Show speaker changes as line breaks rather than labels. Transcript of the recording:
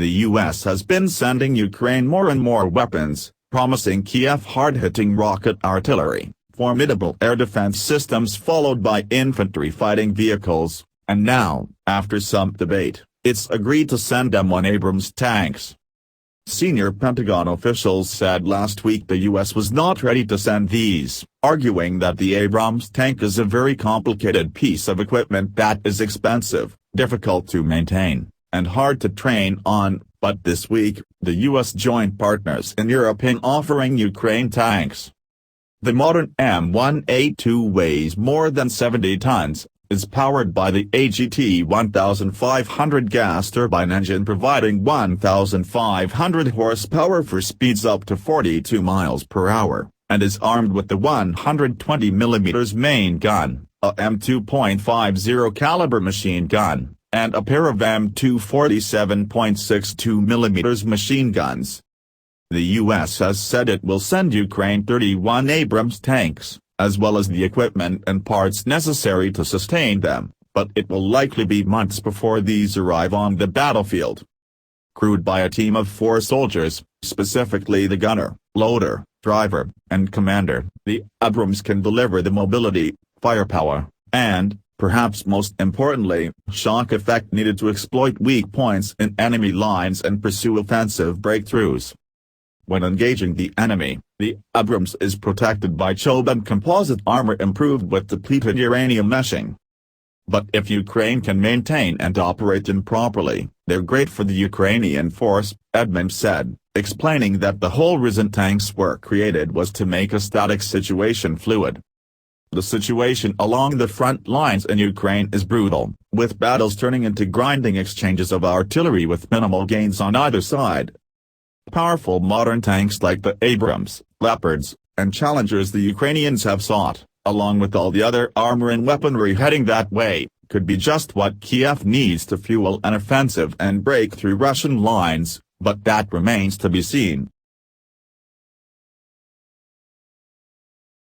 the US has been sending Ukraine more and more weapons, promising Kyiv hard-hitting rocket artillery, formidable air defense systems followed by infantry fighting vehicles, and now, after some debate, it's agreed to send M1 Abrams tanks. Senior Pentagon officials said last week the U.S. was not ready to send these, arguing that the Abrams tank is a very complicated piece of equipment that is expensive, difficult to maintain, and hard to train on, but this week, the U.S. joined partners in Europe in offering Ukraine tanks. The modern M1 A2 weighs more than 70 tons, is powered by the AGT 1500 gas turbine engine providing 1,500 horsepower for speeds up to 42 miles per hour, and is armed with the 120mm main gun, a M2.50 caliber machine gun, and a pair of M2 machine guns. The U.S. has said it will send Ukraine 31 Abrams tanks, as well as the equipment and parts necessary to sustain them, but it will likely be months before these arrive on the battlefield. Crewed by a team of 4 soldiers, specifically the gunner, loader, driver, and commander, the Abrams can deliver the mobility, firepower, and, perhaps most importantly, shock effect needed to exploit weak points in enemy lines and pursue offensive breakthroughs. When engaging the enemy, the Abrams is protected by Choban composite armor improved with depleted uranium meshing. But if Ukraine can maintain and operate them properly, they're great for the Ukrainian force, Edmund said, explaining that the whole reason tanks were created was to make a static situation fluid. The situation along the front lines in Ukraine is brutal, with battles turning into grinding exchanges of artillery with minimal gains on either side. Powerful modern tanks like the Abrams, Leopards, and Challengers the Ukrainians have sought, along with all the other armor and weaponry heading that way, could be just what Kyiv needs to fuel an offensive and break through Russian lines, but that remains to be seen.